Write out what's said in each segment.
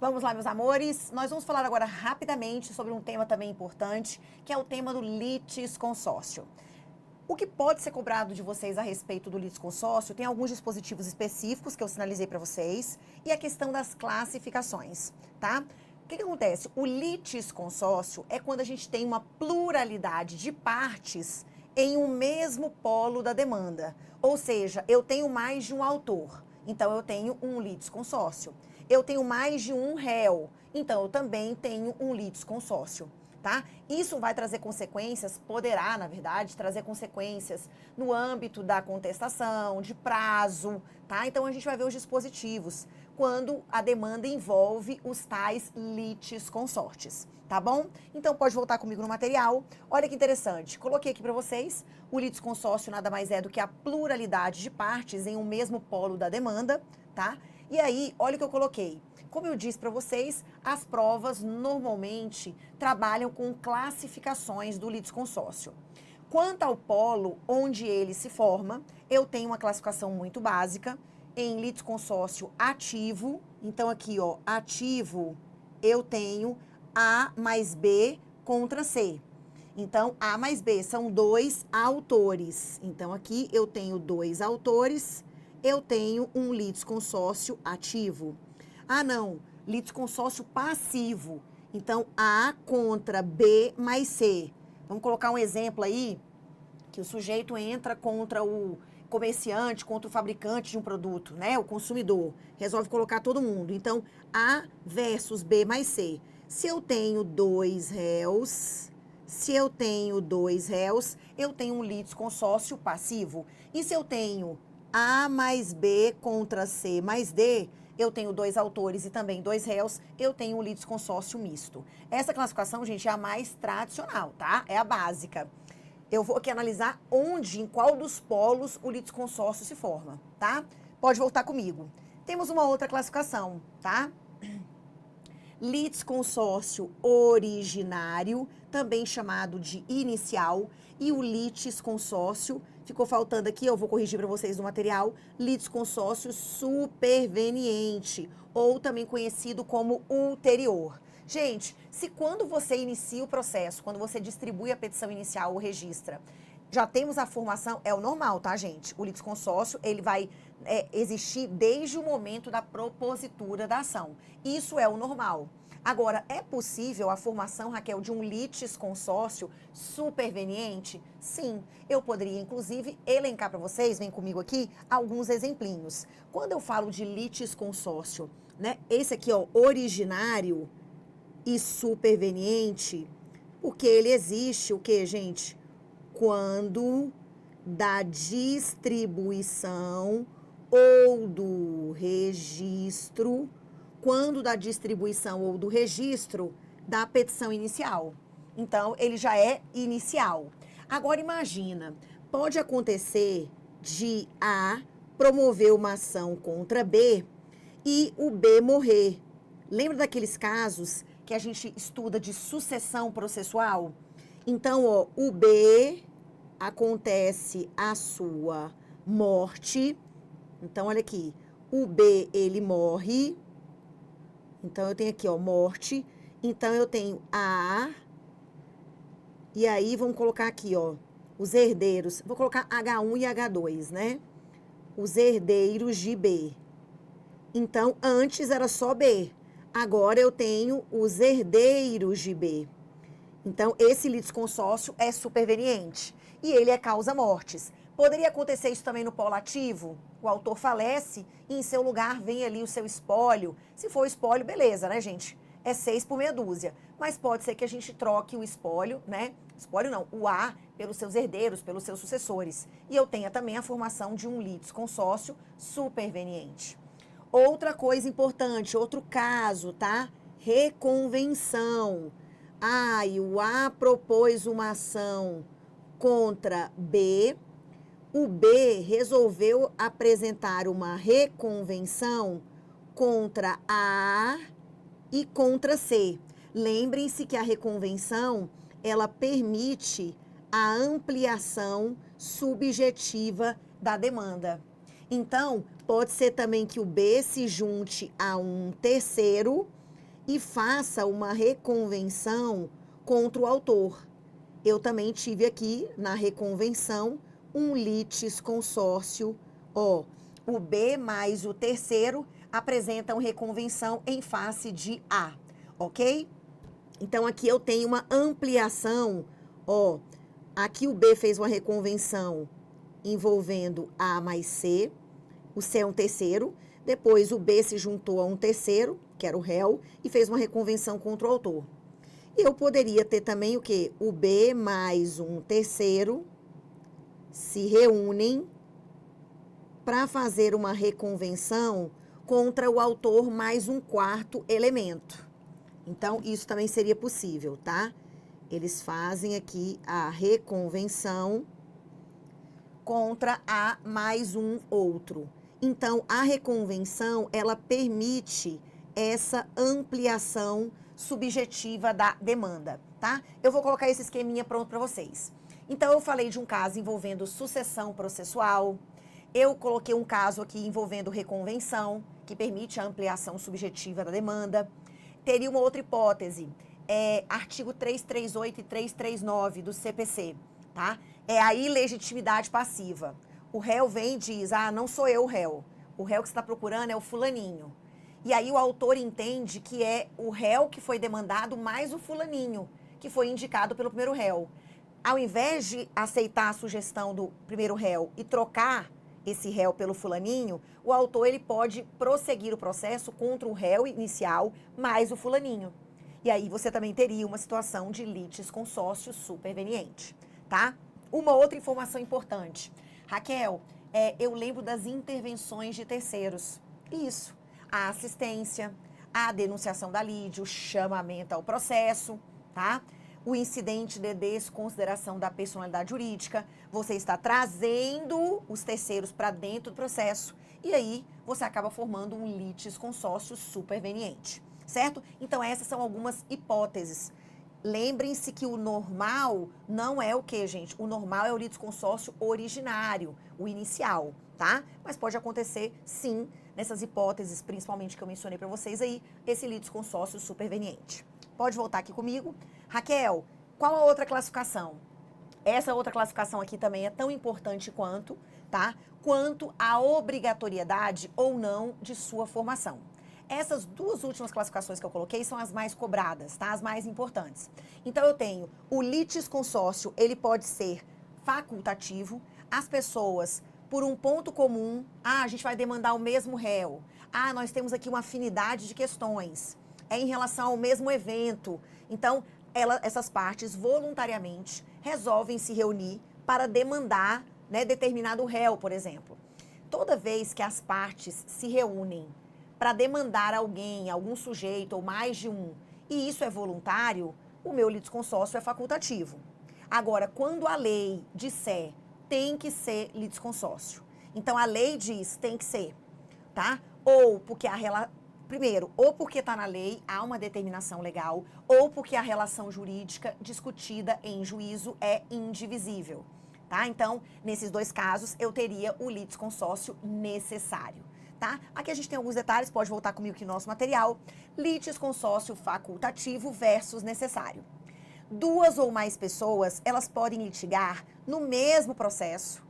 Vamos lá, meus amores. Nós vamos falar agora rapidamente sobre um tema também importante, que é o tema do litisconsórcio. O que pode ser cobrado de vocês a respeito do litisconsórcio, tem alguns dispositivos específicos que eu sinalizei para vocês, e a questão das classificações, tá? O que acontece? O litisconsórcio é quando a gente tem uma pluralidade de partes em um mesmo polo da demanda. Ou seja, eu tenho mais de um autor, então eu tenho um litisconsórcio. Eu tenho mais de um réu, então eu também tenho um litisconsórcio. Tá? Isso vai trazer consequências, poderá, na verdade, trazer consequências no âmbito da contestação, de prazo, tá? Então a gente vai ver os dispositivos quando a demanda envolve os tais litisconsortes, tá bom? Então pode voltar comigo no material. Olha que interessante, coloquei aqui para vocês, o litisconsórcio nada mais é do que a pluralidade de partes em um mesmo polo da demanda, tá? E aí, olha o que eu coloquei. Como eu disse para vocês, as provas normalmente trabalham com classificações do litisconsórcio. Quanto ao polo onde ele se forma, eu tenho uma classificação muito básica em litisconsórcio ativo. Então aqui, ó, ativo, eu tenho A mais B contra C. Então, A mais B são dois autores. Então aqui eu tenho dois autores, eu tenho um litisconsórcio ativo. Ah, não, litisconsórcio passivo. Então, A contra B mais C. Vamos colocar um exemplo aí, que o sujeito entra contra o comerciante, contra o fabricante de um produto, né? O consumidor. Resolve colocar todo mundo. Então, A versus B mais C. Se eu tenho dois réus, eu tenho um litisconsórcio passivo. E se eu tenho A mais B contra C mais D, eu tenho dois autores e também dois réus, eu tenho um litisconsórcio misto. Essa classificação, gente, é a mais tradicional, tá? É a básica. Eu vou aqui analisar onde, em qual dos polos o litisconsórcio se forma, tá? Pode voltar comigo. Temos uma outra classificação, tá? Litisconsórcio originário, também chamado de inicial, e o litisconsórcio, ficou faltando aqui, eu vou corrigir para vocês no material, litisconsórcio superveniente, ou também conhecido como ulterior. Gente, se quando você inicia o processo, quando você distribui a petição inicial ou registra, já temos a formação, é o normal, tá, gente? O litisconsórcio, ele vai existir desde o momento da propositura da ação. Isso é o normal. Agora, é possível a formação, Raquel, de um litisconsórcio superveniente? Sim. Eu poderia, inclusive, elencar para vocês, vem comigo aqui, alguns exemplinhos. Quando eu falo de litisconsórcio, né? Esse aqui, ó, originário e superveniente, porque ele existe, o que, gente? Quando da distribuição ou do registro, da petição inicial. Então, ele já é inicial. Agora, imagina, pode acontecer de A promover uma ação contra B e o B morrer. Lembra daqueles casos que a gente estuda de sucessão processual? Então, ó, o B acontece a sua morte. Então, olha aqui, o B, ele morre. Então, eu tenho aqui, ó, morte. Então, eu tenho A. E aí, vamos colocar aqui, ó, os herdeiros. Vou colocar H1 e H2, né? Os herdeiros de B. Então, antes era só B. Agora, eu tenho os herdeiros de B. Então, esse litisconsórcio é superveniente. E ele é causa-mortes. Poderia acontecer isso também no polo ativo? O autor falece e em seu lugar vem ali o seu espólio. Se for espólio, beleza, né, gente? É 6 por meia dúzia. Mas pode ser que a gente troque o espólio, né? Espólio não, o A pelos seus herdeiros, pelos seus sucessores. E eu tenha também a formação de um litisconsórcio superveniente. Outra coisa importante, outro caso, tá? Reconvenção. E o A propôs uma ação contra B, o B resolveu apresentar uma reconvenção contra A e contra C. Lembrem-se que a reconvenção, ela permite a ampliação subjetiva da demanda. Então, pode ser também que o B se junte a um terceiro, e faça uma reconvenção contra o autor. Eu também tive aqui na reconvenção um litisconsórcio, ó, o B mais o terceiro apresentam reconvenção em face de A, ok? Então, aqui eu tenho uma ampliação, ó, aqui o B fez uma reconvenção envolvendo A mais C, o C é um terceiro, depois o B se juntou a um terceiro, que era o réu, e fez uma reconvenção contra o autor. E eu poderia ter também o quê? O B mais um terceiro se reúnem para fazer uma reconvenção contra o autor mais um quarto elemento. Então, isso também seria possível, tá? Eles fazem aqui a reconvenção contra A mais um outro. Então, a reconvenção, ela permite essa ampliação subjetiva da demanda, tá? Eu vou colocar esse esqueminha pronto para vocês. Então, eu falei de um caso envolvendo sucessão processual. Eu coloquei um caso aqui envolvendo reconvenção, que permite a ampliação subjetiva da demanda. Teria uma outra hipótese, artigo 338 e 339 do CPC, tá? É a ilegitimidade passiva. O réu vem e diz, não sou eu o réu que você está procurando é o fulaninho. E aí o autor entende que é o réu que foi demandado mais o fulaninho, que foi indicado pelo primeiro réu. Ao invés de aceitar a sugestão do primeiro réu e trocar esse réu pelo fulaninho, o autor ele pode prosseguir o processo contra o réu inicial mais o fulaninho. E aí você também teria uma situação de litisconsórcio superveniente, tá? Uma outra informação importante. Raquel, eu lembro das intervenções de terceiros. Isso. A assistência, a denunciação da lide, o chamamento ao processo, tá? O incidente de desconsideração da personalidade jurídica, você está trazendo os terceiros para dentro do processo e aí você acaba formando um litisconsórcio superveniente, certo? Então essas são algumas hipóteses. Lembrem-se que o normal não é o quê, gente? O normal é o litisconsórcio originário, o inicial, tá? Mas pode acontecer, sim, nessas hipóteses, principalmente que eu mencionei para vocês aí, esse litisconsórcio superveniente. Pode voltar aqui comigo. Raquel, qual a outra classificação? Essa outra classificação aqui também é tão importante quanto, tá? Quanto a obrigatoriedade ou não de sua formação. Essas duas últimas classificações que eu coloquei são as mais cobradas, tá? As mais importantes. Então, eu tenho o litisconsórcio, ele pode ser facultativo. As pessoas, por um ponto comum, a gente vai demandar o mesmo réu. Nós temos aqui uma afinidade de questões. É em relação ao mesmo evento. Então, essas partes voluntariamente resolvem se reunir para demandar, né, determinado réu, por exemplo. Toda vez que as partes se reúnem para demandar alguém, algum sujeito ou mais de um, e isso é voluntário, o meu litisconsórcio é facultativo. Agora, quando a lei disser tem que ser litisconsórcio, então a lei diz tem que ser, tá? Ou porque primeiro, ou porque está na lei, há uma determinação legal, ou porque a relação jurídica discutida em juízo é indivisível, tá? Então, nesses dois casos, eu teria o litisconsórcio necessário, tá? Aqui a gente tem alguns detalhes, pode voltar comigo aqui no nosso material. Litisconsórcio facultativo versus necessário. Duas ou mais pessoas, elas podem litigar no mesmo processo,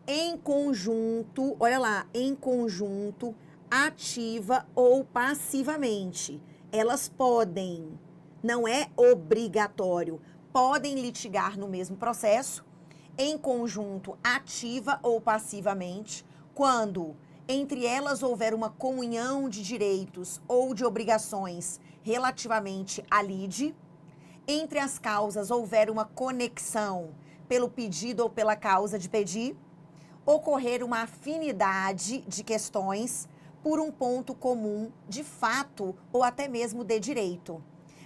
em conjunto, olha lá, em conjunto, ativa ou passivamente. Elas podem, não é obrigatório, podem litigar no mesmo processo, em conjunto, ativa ou passivamente, quando entre elas houver uma comunhão de direitos ou de obrigações relativamente à lide, entre as causas houver uma conexão pelo pedido ou pela causa de pedir, ocorrer uma afinidade de questões por um ponto comum de fato ou até mesmo de direito.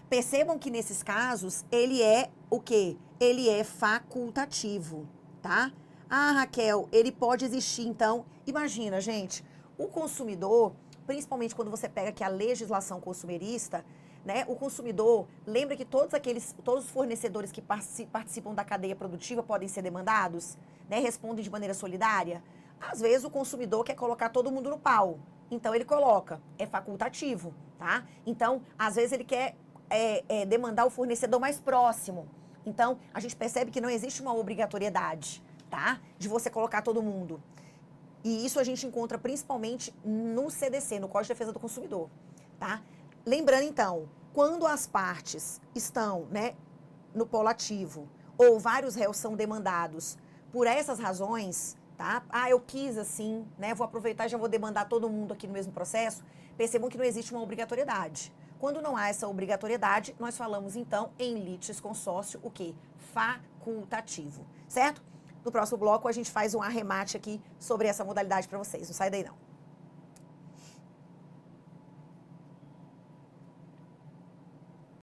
Percebam que nesses casos ele é o quê? Ele é facultativo, tá? Raquel, ele pode existir então. Imagina, gente, o consumidor, principalmente quando você pega aqui a legislação consumerista, né? O consumidor, lembra que todos os fornecedores que participam da cadeia produtiva podem ser demandados, né? Respondem de maneira solidária. Às vezes o consumidor quer colocar todo mundo no pau. então ele coloca, é facultativo, tá? Então, às vezes ele quer demandar o fornecedor mais próximo. Então, a gente percebe que não existe uma obrigatoriedade, tá? De você colocar todo mundo. E isso a gente encontra principalmente no CDC, no Código de Defesa do Consumidor, tá? Lembrando, então, quando as partes estão, né, no polo ativo ou vários réus são demandados por essas razões, tá? Ah, eu quis assim, né? Vou aproveitar e já vou demandar todo mundo aqui no mesmo processo. Percebam que não existe uma obrigatoriedade. Quando não há essa obrigatoriedade, nós falamos então em litisconsórcio o quê? Facultativo, certo? No próximo bloco a gente faz um arremate aqui sobre essa modalidade para vocês. Não sai daí não.